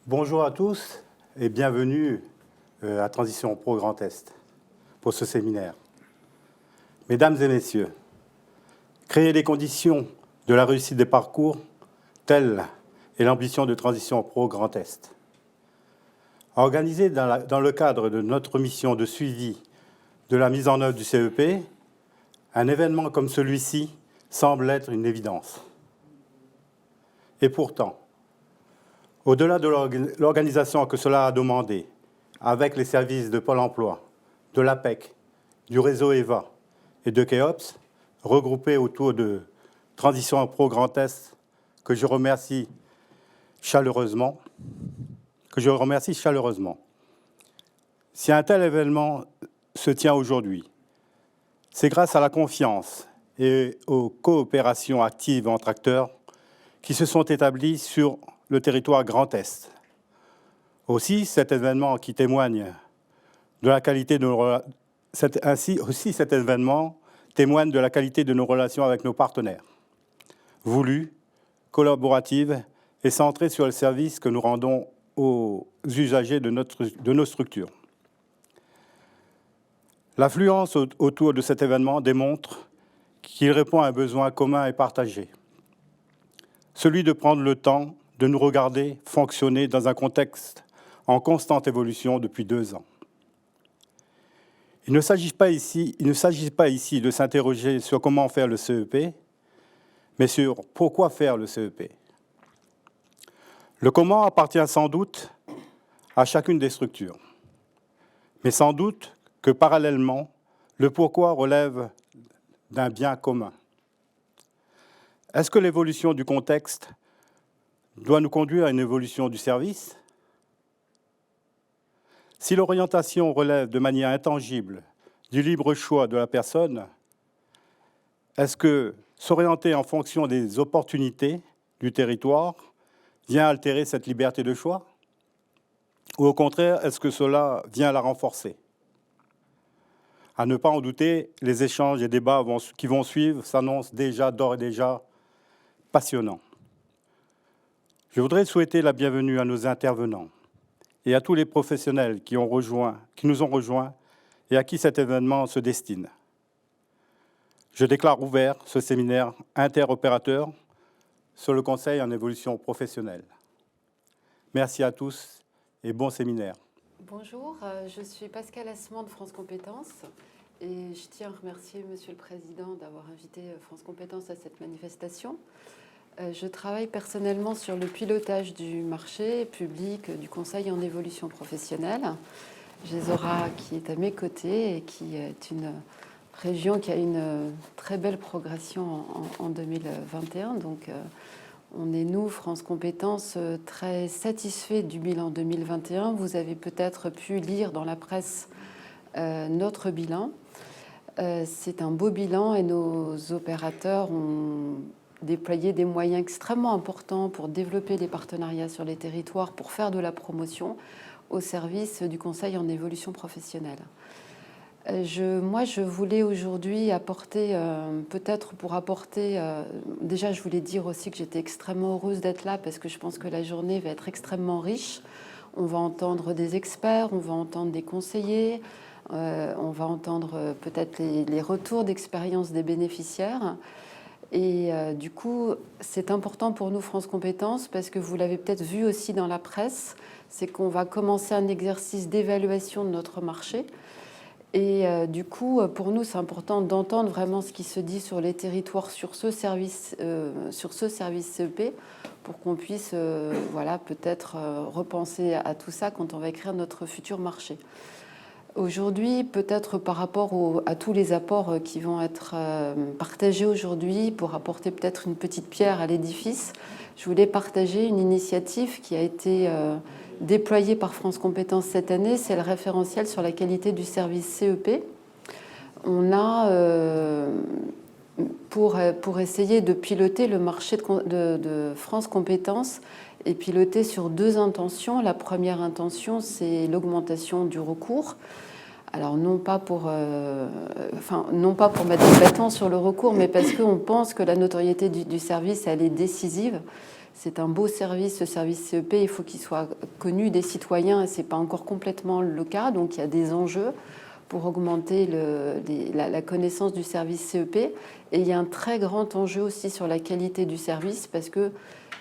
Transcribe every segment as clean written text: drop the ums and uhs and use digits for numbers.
Bonjour à tous et bienvenue à Transition Pro Grand Est pour ce séminaire. Mesdames et messieurs, créer les conditions de la réussite des parcours, telle est l'ambition de Transition Pro Grand Est. Organisé dans le cadre de notre mission de suivi de la mise en œuvre du CEP, un événement comme celui-ci semble être une évidence. Et pourtant, au-delà de l'organisation que cela a demandé, avec les services de Pôle emploi, de l'APEC, du réseau EVA et de KEOPS, regroupés autour de Transition Pro Grand Est, que je remercie chaleureusement. Si un tel événement se tient aujourd'hui, c'est grâce à la confiance et aux coopérations actives entre acteurs qui se sont établis sur le territoire Grand Est. Aussi, cet événement qui témoigne de la qualité de nos cet événement témoigne de la qualité de nos relations avec nos partenaires, voulues, collaboratives et centrées sur le service que nous rendons aux usagers de nos structures. L'affluence autour de cet événement démontre qu'il répond à un besoin commun et partagé, celui de prendre le temps de nous regarder fonctionner dans un contexte en constante évolution depuis 2 ans. Il ne s'agit pas ici de s'interroger sur comment faire le CEP, mais sur pourquoi faire le CEP. Le comment appartient sans doute à chacune des structures, mais sans doute que parallèlement, le pourquoi relève d'un bien commun. Est-ce que l'évolution du contexte doit nous conduire à une évolution du service? Si l'orientation relève de manière intangible du libre choix de la personne, est-ce que s'orienter en fonction des opportunités du territoire vient altérer cette liberté de choix? Ou au contraire, est-ce que cela vient la renforcer? À ne pas en douter, les échanges et débats qui vont suivre s'annoncent d'ores et déjà passionnants. Je voudrais souhaiter la bienvenue à nos intervenants et à tous les professionnels qui nous ont rejoints et à qui cet événement se destine. Je déclare ouvert ce séminaire interopérateur sur le conseil en évolution professionnelle. Merci à tous et bon séminaire. Bonjour, je suis Pascal Assemand de France Compétences et je tiens à remercier Monsieur le Président d'avoir invité France Compétences à cette manifestation. Je travaille personnellement sur le pilotage du marché public du conseil en évolution professionnelle. J'ai Zora qui est à mes côtés et qui est une région qui a une très belle progression en 2021. Donc, on est, nous, France Compétences, très satisfaits du bilan 2021. Vous avez peut-être pu lire dans la presse notre bilan. C'est un beau bilan et nos opérateurs ont déployé des moyens extrêmement importants pour développer des partenariats sur les territoires, pour faire de la promotion au service du conseil en évolution professionnelle. Moi, je voulais aujourd'hui apporter, déjà je voulais dire aussi que j'étais extrêmement heureuse d'être là parce que je pense que la journée va être extrêmement riche. On va entendre des experts, on va entendre des conseillers, on va entendre peut-être les retours d'expérience des bénéficiaires. Et du coup, c'est important pour nous, France Compétences, parce que vous l'avez peut-être vu aussi dans la presse, c'est qu'on va commencer un exercice d'évaluation de notre marché. Et du coup, pour nous, c'est important d'entendre vraiment ce qui se dit sur les territoires, sur ce service CEP, pour qu'on puisse peut-être repenser à tout ça quand on va écrire notre futur marché. Aujourd'hui, peut-être par rapport à tous les apports qui vont être partagés aujourd'hui, pour apporter peut-être une petite pierre à l'édifice, je voulais partager une initiative qui a été déployée par France Compétences cette année, c'est le référentiel sur la qualité du service CEP. On a, pour essayer de piloter le marché de France Compétences, et piloté sur 2 intentions. La première intention, c'est l'augmentation du recours. Alors, non pas pour mettre des bâtons sur le recours, mais parce qu'on pense que la notoriété du service, elle est décisive. c'est un beau service, ce service CEP, il faut qu'il soit connu des citoyens et ce n'est pas encore complètement le cas. Donc il y a des enjeux pour augmenter la connaissance du service CEP. Et il y a un très grand enjeu aussi sur la qualité du service parce que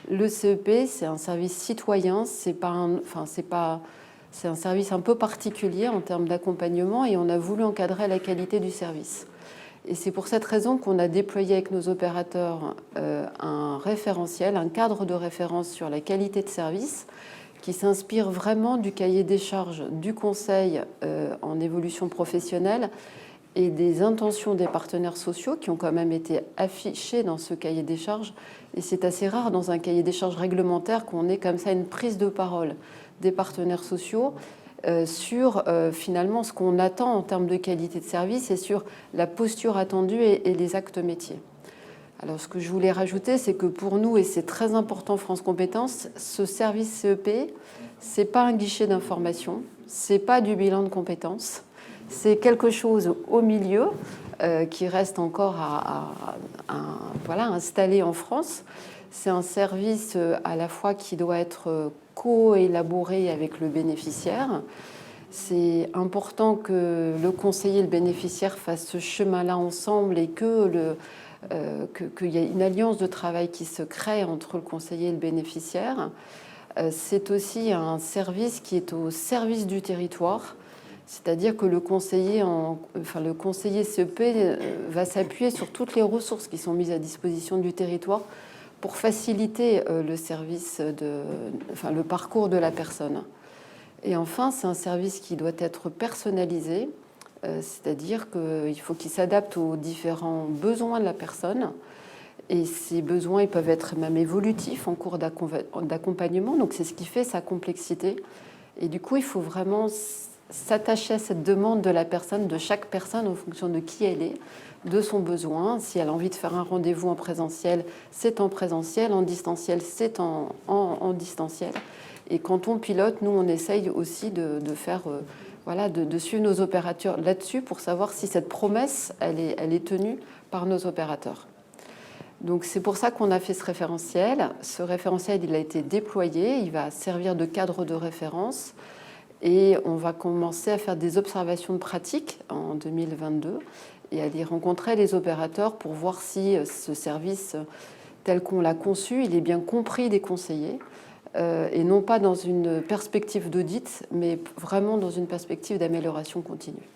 le CEP, c'est un service citoyen, c'est un service un peu particulier en termes d'accompagnement et on a voulu encadrer la qualité du service. Et c'est pour cette raison qu'on a déployé avec nos opérateurs un référentiel, un cadre de référence sur la qualité de service qui s'inspire vraiment du cahier des charges du Conseil en évolution professionnelle et des intentions des partenaires sociaux qui ont quand même été affichées dans ce cahier des charges. Et c'est assez rare dans un cahier des charges réglementaire qu'on ait comme ça une prise de parole des partenaires sociaux sur finalement ce qu'on attend en termes de qualité de service et sur la posture attendue et les actes métiers. Alors ce que je voulais rajouter, c'est que pour nous, et c'est très important France Compétences, ce service CEP, c'est pas un guichet d'information, c'est pas du bilan de compétences, c'est quelque chose au milieu qui reste encore à installer en France. C'est un service à la fois qui doit être co-élaboré avec le bénéficiaire. C'est important que le conseiller et le bénéficiaire fassent ce chemin-là ensemble et qu'il y ait une alliance de travail qui se crée entre le conseiller et le bénéficiaire. C'est aussi un service qui est au service du territoire, c'est-à-dire que le conseiller CEP va s'appuyer sur toutes les ressources qui sont mises à disposition du territoire pour faciliter le service, le parcours de la personne. Et enfin, c'est un service qui doit être personnalisé, c'est-à-dire qu'il faut qu'il s'adapte aux différents besoins de la personne. Et ces besoins, ils peuvent être même évolutifs en cours d'accompagnement. Donc c'est ce qui fait sa complexité. Et du coup, il faut vraiment s'attacher à cette demande de la personne, de chaque personne en fonction de qui elle est, de son besoin. Si elle a envie de faire un rendez-vous en présentiel, c'est en présentiel. En distanciel, c'est en distanciel. Et quand on pilote, nous, on essaye aussi de suivre nos opérateurs là-dessus pour savoir si cette promesse, elle est tenue par nos opérateurs. Donc c'est pour ça qu'on a fait ce référentiel. Ce référentiel, il a été déployé, il va servir de cadre de référence et on va commencer à faire des observations de pratique en 2022 et aller rencontrer les opérateurs pour voir si ce service tel qu'on l'a conçu, il est bien compris des conseillers et non pas dans une perspective d'audit, mais vraiment dans une perspective d'amélioration continue.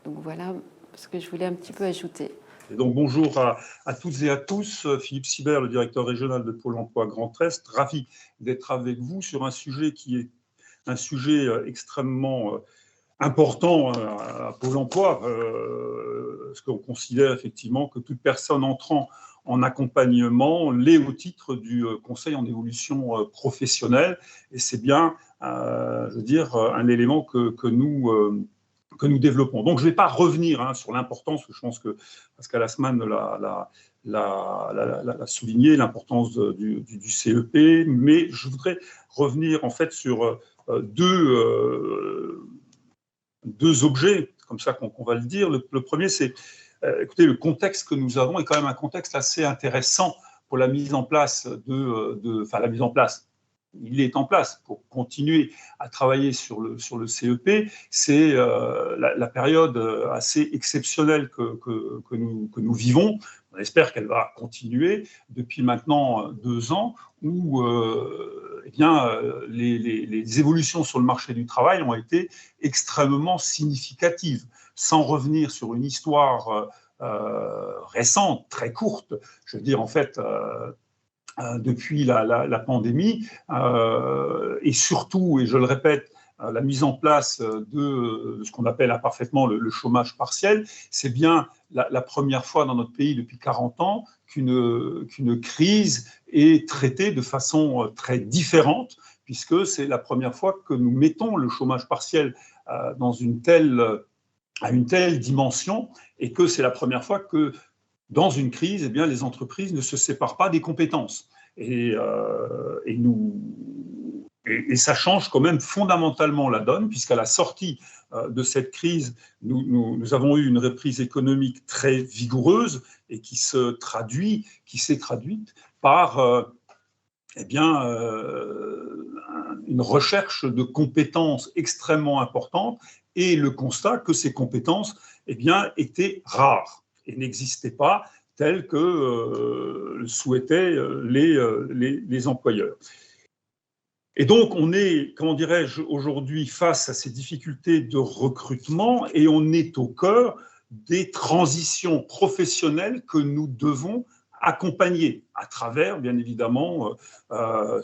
Donc voilà ce que je voulais un petit peu ajouter. Et donc bonjour à toutes et à tous, Philippe Sibert, le directeur régional de Pôle emploi Grand Est, ravi d'être avec vous sur un sujet qui est un sujet extrêmement important à Pôle emploi, parce qu'on considère effectivement que toute personne entrant en accompagnement l'est au titre du conseil en évolution professionnelle, et c'est bien, un élément que nous développons. Donc, je ne vais pas revenir sur l'importance, je pense que Pascal Haussmann l'a souligné, l'importance du CEP, mais je voudrais revenir en fait sur deux objets, comme ça qu'on va le dire. Le premier, c'est, écoutez, le contexte que nous avons est quand même un contexte assez intéressant pour la mise en place la mise en place. Il est en place pour continuer à travailler sur le CEP. C'est la période assez exceptionnelle que nous vivons. On espère qu'elle va continuer depuis maintenant 2 ans, où les évolutions sur le marché du travail ont été extrêmement significatives. Sans revenir sur une histoire récente, très courte, je veux dire en fait depuis la pandémie, et surtout, et je le répète, la mise en place de ce qu'on appelle imparfaitement le chômage partiel, c'est bien la première fois dans notre pays depuis 40 ans qu'une crise est traitée de façon très différente, puisque c'est la première fois que nous mettons le chômage partiel à une telle dimension, et que c'est la première fois que dans une crise, eh bien, les entreprises ne se séparent pas des compétences. Et ça change quand même fondamentalement la donne, puisqu'à la sortie de cette crise, nous avons eu une reprise économique très vigoureuse et qui s'est traduite par une recherche de compétences extrêmement importantes et le constat que ces compétences étaient rares et n'existaient pas telles que le souhaitaient les employeurs. Et donc, on est, comment dirais-je, aujourd'hui face à ces difficultés de recrutement et on est au cœur des transitions professionnelles que nous devons accompagner à travers, bien évidemment, alors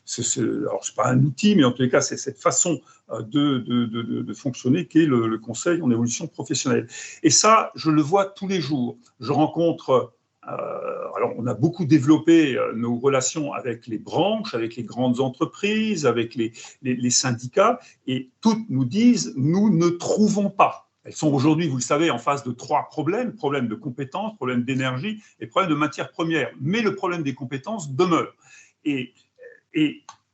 c'est pas un outil, mais en tous les cas, c'est cette façon de fonctionner qu'est le conseil en évolution professionnelle. Et ça, je le vois tous les jours. Je rencontre, alors on a beaucoup développé nos relations avec les branches, avec les grandes entreprises, avec les syndicats, et toutes nous disent, nous ne trouvons pas. Elles sont aujourd'hui, vous le savez, en face de 3 problèmes. Problème de compétences, problème d'énergie et problème de matières premières. Mais le problème des compétences demeure. Et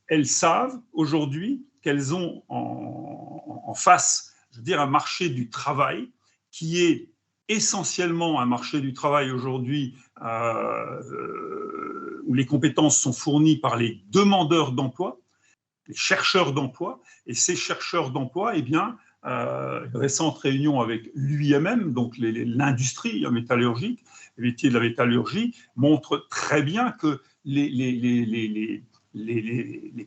elles savent aujourd'hui qu'elles ont en face, je veux dire, un marché du travail qui est essentiellement un marché du travail aujourd'hui où les compétences sont fournies par les demandeurs d'emploi, les chercheurs d'emploi. Et ces chercheurs d'emploi, une récente réunion avec l'UIMM, donc l'industrie métallurgique, les métiers de la métallurgie, montre très bien que les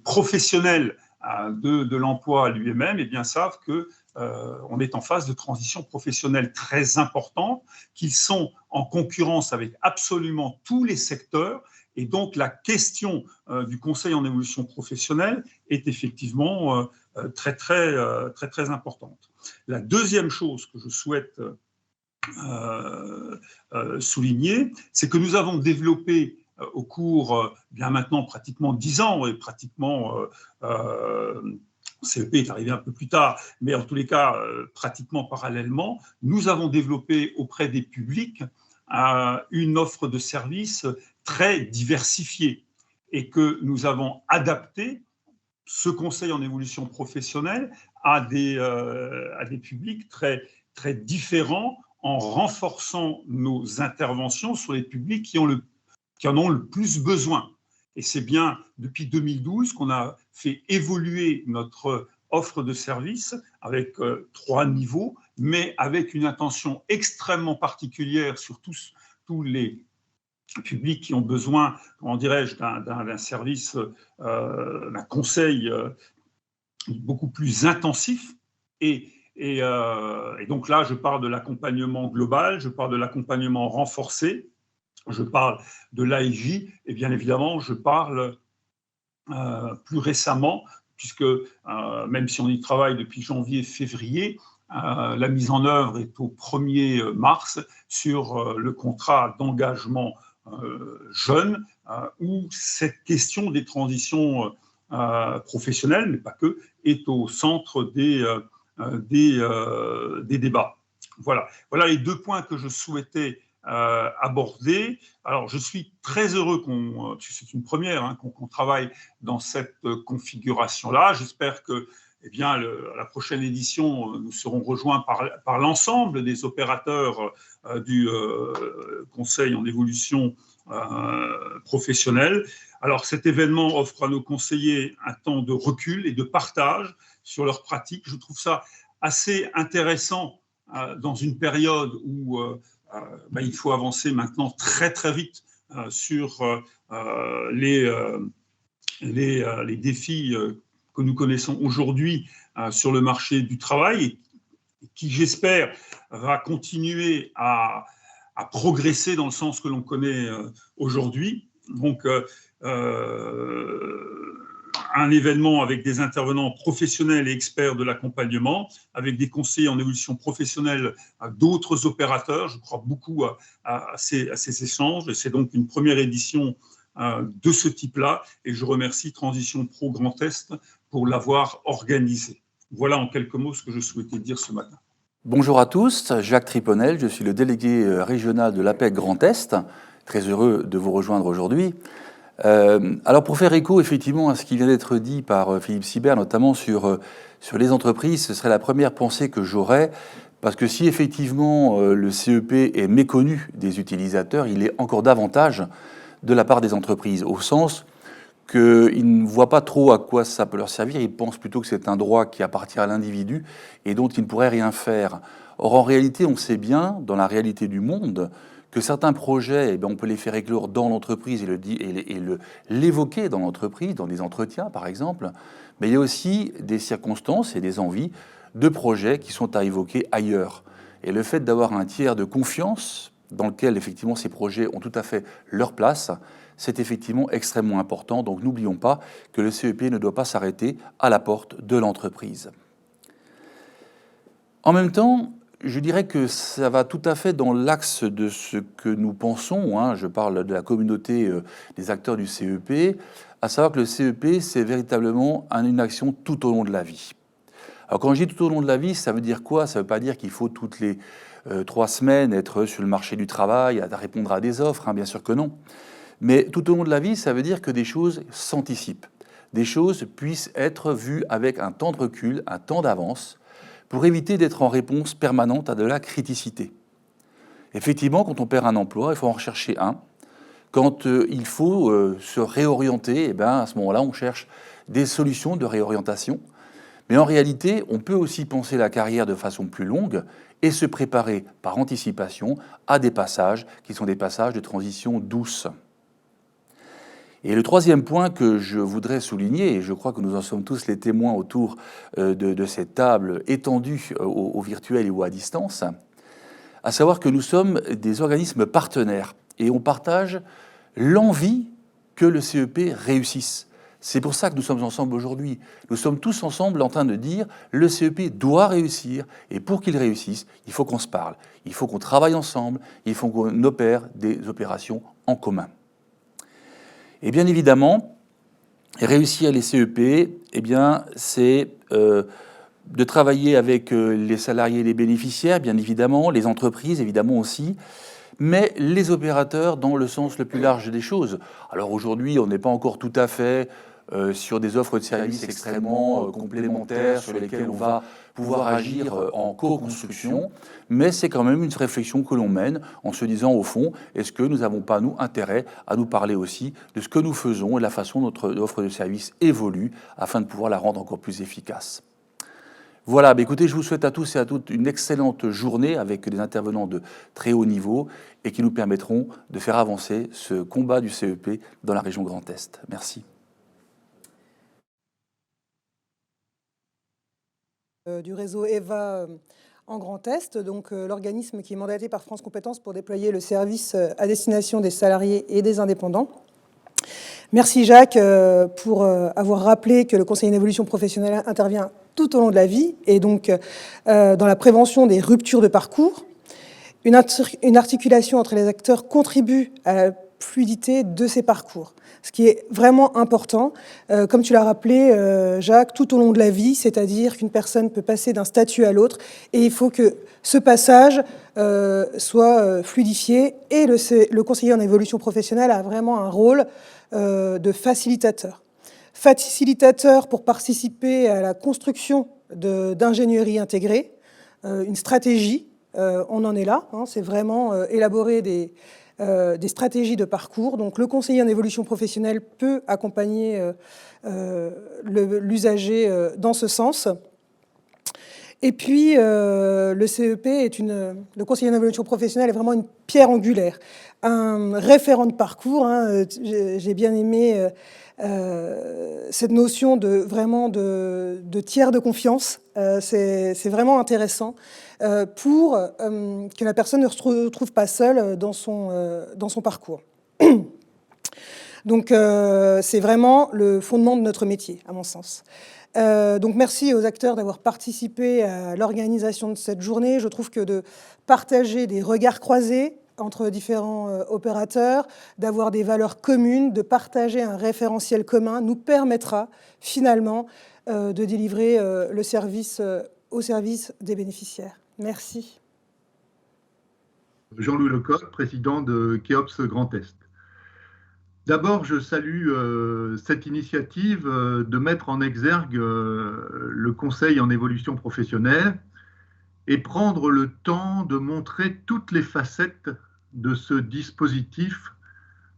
professionnels de l'emploi à l'UIMM savent qu'on est en phase de transition professionnelle très importante, qu'ils sont en concurrence avec absolument tous les secteurs. Et donc, la question du conseil en évolution professionnelle est effectivement très importante. La deuxième chose que je souhaite souligner, c'est que nous avons développé au cours, maintenant pratiquement 10 ans, et pratiquement, CEP est arrivé un peu plus tard, mais en tous les cas, pratiquement parallèlement, nous avons développé auprès des publics une offre de services très diversifiée et que nous avons adapté ce conseil en évolution professionnelle à des publics très différents en renforçant nos interventions sur les publics qui en ont le plus besoin. Et c'est bien depuis 2012 qu'on a fait évoluer notre offre de services avec 3 niveaux, mais avec une attention extrêmement particulière sur tous les publics qui ont besoin, comment dirais-je, d'un service, d'un conseil beaucoup plus intensif. Et donc là, je parle de l'accompagnement global, je parle de l'accompagnement renforcé, je parle de l'AIJ, et bien évidemment, je parle plus récemment, puisque même si on y travaille depuis janvier-février, la mise en œuvre est au 1er mars sur le contrat d'engagement jeune, où cette question des transitions professionnelles, mais pas que, est au centre des débats. Voilà les 2 points que je souhaitais aborder. Alors, je suis très heureux c'est une première, qu'on travaille dans cette configuration-là. J'espère que à la prochaine édition, nous serons rejoints par l'ensemble des opérateurs du Conseil en évolution professionnelle. Alors, cet événement offre à nos conseillers un temps de recul et de partage sur leurs pratiques. Je trouve ça assez intéressant dans une période où il faut avancer maintenant très vite sur les défis que nous connaissons aujourd'hui sur le marché du travail et qui, j'espère, va continuer à progresser dans le sens que l'on connaît aujourd'hui. Donc, un événement avec des intervenants professionnels et experts de l'accompagnement, avec des conseillers en évolution professionnelle d'autres opérateurs. Je crois beaucoup à ces échanges et c'est donc une première édition de ce type-là et je remercie Transition Pro Grand Est pour l'avoir organisé. Voilà en quelques mots ce que je souhaitais dire ce matin. Bonjour à tous, Jacques Triponel, je suis le délégué régional de l'APEC Grand Est. Très heureux de vous rejoindre aujourd'hui. Alors pour faire écho effectivement à ce qui vient d'être dit par Philippe Sibert, notamment sur les entreprises, ce serait la première pensée que j'aurais, parce que si effectivement le CEP est méconnu des utilisateurs, il est encore davantage de la part des entreprises, au sens qu'ils ne voient pas trop à quoi ça peut leur servir, ils pensent plutôt que c'est un droit qui appartient à l'individu et dont ils ne pourraient rien faire. Or, en réalité, on sait bien, dans la réalité du monde, que certains projets, on peut les faire éclore dans l'entreprise et l'évoquer dans l'entreprise, dans des entretiens par exemple, mais il y a aussi des circonstances et des envies de projets qui sont à évoquer ailleurs. Et le fait d'avoir un tiers de confiance dans lequel effectivement ces projets ont tout à fait leur place, c'est effectivement extrêmement important. Donc n'oublions pas que le CEP ne doit pas s'arrêter à la porte de l'entreprise. En même temps, je dirais que ça va tout à fait dans l'axe de ce que nous pensons, je parle de la communauté des acteurs du CEP, à savoir que le CEP, c'est véritablement une action tout au long de la vie. Alors quand je dis tout au long de la vie, ça veut dire quoi? Ça ne veut pas dire qu'il faut toutes les 3 semaines être sur le marché du travail, à répondre à des offres, bien sûr que non. Mais tout au long de la vie, ça veut dire que des choses s'anticipent, des choses puissent être vues avec un temps de recul, un temps d'avance, pour éviter d'être en réponse permanente à de la criticité. Effectivement, quand on perd un emploi, il faut en rechercher un. Quand il faut se réorienter, à ce moment-là, on cherche des solutions de réorientation. Mais en réalité, on peut aussi penser la carrière de façon plus longue et se préparer par anticipation à des passages qui sont des passages de transition douce. Et le troisième point que je voudrais souligner, et je crois que nous en sommes tous les témoins autour de cette table étendue au virtuel et ou à distance, à savoir que nous sommes des organismes partenaires et on partage l'envie que le CEP réussisse. C'est pour ça que nous sommes ensemble aujourd'hui. Nous sommes tous ensemble en train de dire le CEP doit réussir et pour qu'il réussisse, il faut qu'on se parle, il faut qu'on travaille ensemble, il faut qu'on opère des opérations en commun. Et bien évidemment, réussir les CEP, c'est de travailler avec les salariés et les bénéficiaires, bien évidemment, les entreprises, évidemment aussi, mais les opérateurs dans le sens le plus large des choses. Alors aujourd'hui, on n'est pas encore tout à fait sur des offres de services extrêmement complémentaires sur lesquelles on va pouvoir agir en co-construction, mais c'est quand même une réflexion que l'on mène en se disant au fond, est-ce que nous n'avons pas, nous, intérêt à nous parler aussi de ce que nous faisons et de la façon dont notre offre de service évolue afin de pouvoir la rendre encore plus efficace. Voilà, écoutez, je vous souhaite à tous et à toutes une excellente journée avec des intervenants de très haut niveau et qui nous permettront de faire avancer ce combat du CEP dans la région Grand Est. Merci. Du réseau EVA en Grand Est, donc l'organisme qui est mandaté par France Compétences pour déployer le service à destination des salariés et des indépendants. Merci Jacques pour avoir rappelé que le conseiller en évolution professionnelle intervient tout au long de la vie et donc dans la prévention des ruptures de parcours. Une articulation entre les acteurs contribue à la fluidité de ces parcours. Ce qui est vraiment important, comme tu l'as rappelé, Jacques, tout au long de la vie, c'est-à-dire qu'une personne peut passer d'un statut à l'autre, et il faut que ce passage soit fluidifié, et le conseiller en évolution professionnelle a vraiment un rôle de facilitateur. Facilitateur pour participer à la construction d'ingénierie intégrée, une stratégie, on en est là, c'est vraiment élaborer des stratégies de parcours. Donc le conseiller en évolution professionnelle peut accompagner l'usager dans ce sens. Et puis le CEP le conseiller en évolution professionnelle est vraiment une pierre angulaire, un référent de parcours. J'ai bien aimé cette notion de tiers de confiance. C'est vraiment intéressant pour que la personne ne se retrouve pas seule dans son parcours. Donc c'est vraiment le fondement de notre métier, à mon sens. Donc merci aux acteurs d'avoir participé à l'organisation de cette journée. Je trouve que de partager des regards croisés entre différents opérateurs, d'avoir des valeurs communes, de partager un référentiel commun nous permettra finalement de délivrer le service au service des bénéficiaires. Merci. Jean-Louis Lecoq, président de Keops Grand Est. D'abord, je salue cette initiative de mettre en exergue le conseil en évolution professionnelle et prendre le temps de montrer toutes les facettes de ce dispositif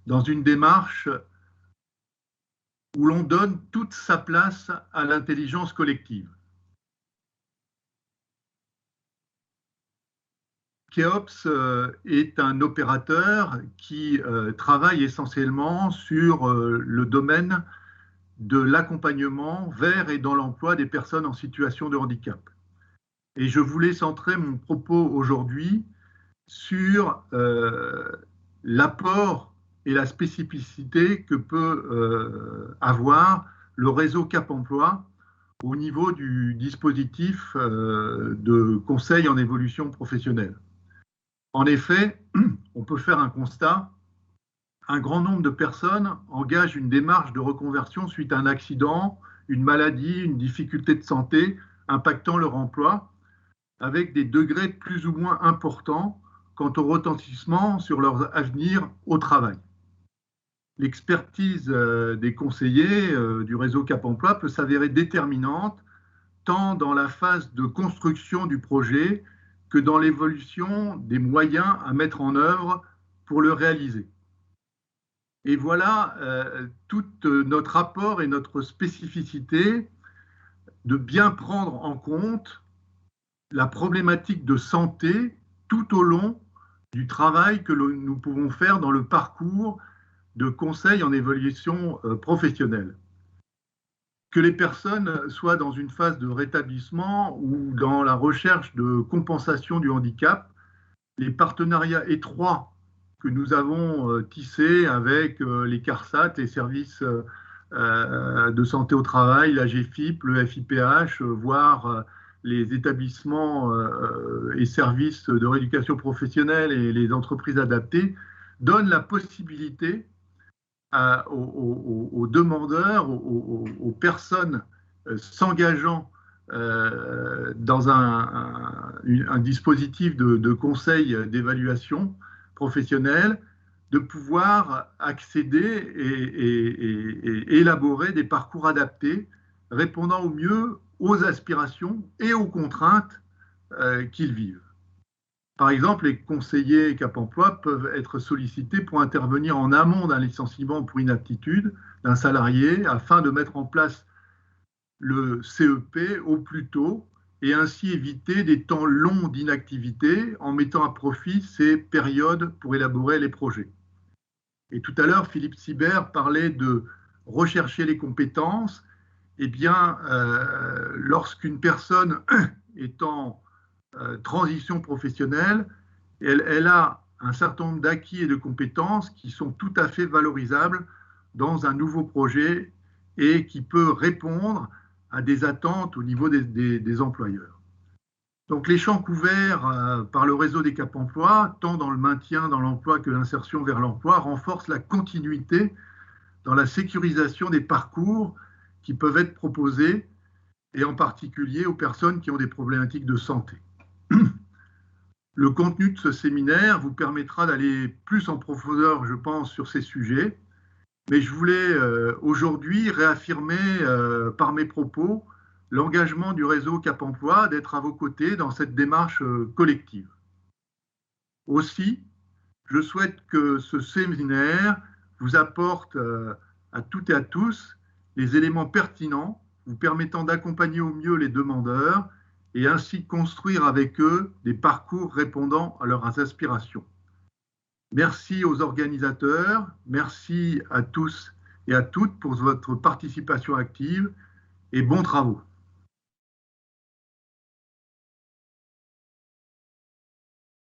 dans une démarche où l'on donne toute sa place à l'intelligence collective. Keops est un opérateur qui travaille essentiellement sur le domaine de l'accompagnement vers et dans l'emploi des personnes en situation de handicap. Et je voulais centrer mon propos aujourd'hui sur l'apport et la spécificité que peut avoir le réseau Cap Emploi au niveau du dispositif de conseil en évolution professionnelle. En effet, on peut faire un constat. Un grand nombre de personnes engagent une démarche de reconversion suite à un accident, une maladie, une difficulté de santé impactant leur emploi, avec des degrés plus ou moins importants quant au retentissement sur leur avenir au travail. L'expertise des conseillers du réseau Cap Emploi peut s'avérer déterminante tant dans la phase de construction du projet que dans l'évolution des moyens à mettre en œuvre pour le réaliser. Et voilà tout notre apport et notre spécificité de bien prendre en compte la problématique de santé tout au long du travail que nous pouvons faire dans le parcours de conseil en évolution professionnelle. Que les personnes soient dans une phase de rétablissement ou dans la recherche de compensation du handicap, les partenariats étroits que nous avons tissés avec les CARSAT, les services de santé au travail, la GFIP, le FIPH, voire les établissements et services de rééducation professionnelle et les entreprises adaptées, donnent la possibilité aux demandeurs, aux personnes s'engageant dans un dispositif de conseil d'évaluation professionnelle, de pouvoir accéder et élaborer des parcours adaptés répondant au mieux aux aspirations et aux contraintes qu'ils vivent. Par exemple, les conseillers Cap Emploi peuvent être sollicités pour intervenir en amont d'un licenciement pour inaptitude d'un salarié afin de mettre en place le CEP au plus tôt et ainsi éviter des temps longs d'inactivité en mettant à profit ces périodes pour élaborer les projets. Et tout à l'heure, Philippe Sibert parlait de rechercher les compétences. Eh bien, lorsqu'une personne est en transition professionnelle, elle a un certain nombre d'acquis et de compétences qui sont tout à fait valorisables dans un nouveau projet et qui peut répondre à des attentes au niveau des employeurs. Donc les champs couverts par le réseau des Cap Emploi, tant dans le maintien dans l'emploi que l'insertion vers l'emploi, renforcent la continuité dans la sécurisation des parcours qui peuvent être proposés, et en particulier aux personnes qui ont des problématiques de santé. Le contenu de ce séminaire vous permettra d'aller plus en profondeur, je pense, sur ces sujets. Mais je voulais aujourd'hui réaffirmer par mes propos l'engagement du réseau Cap Emploi d'être à vos côtés dans cette démarche collective. Aussi, je souhaite que ce séminaire vous apporte à toutes et à tous les éléments pertinents vous permettant d'accompagner au mieux les demandeurs et ainsi construire avec eux des parcours répondant à leurs aspirations. Merci aux organisateurs, merci à tous et à toutes pour votre participation active et bons travaux.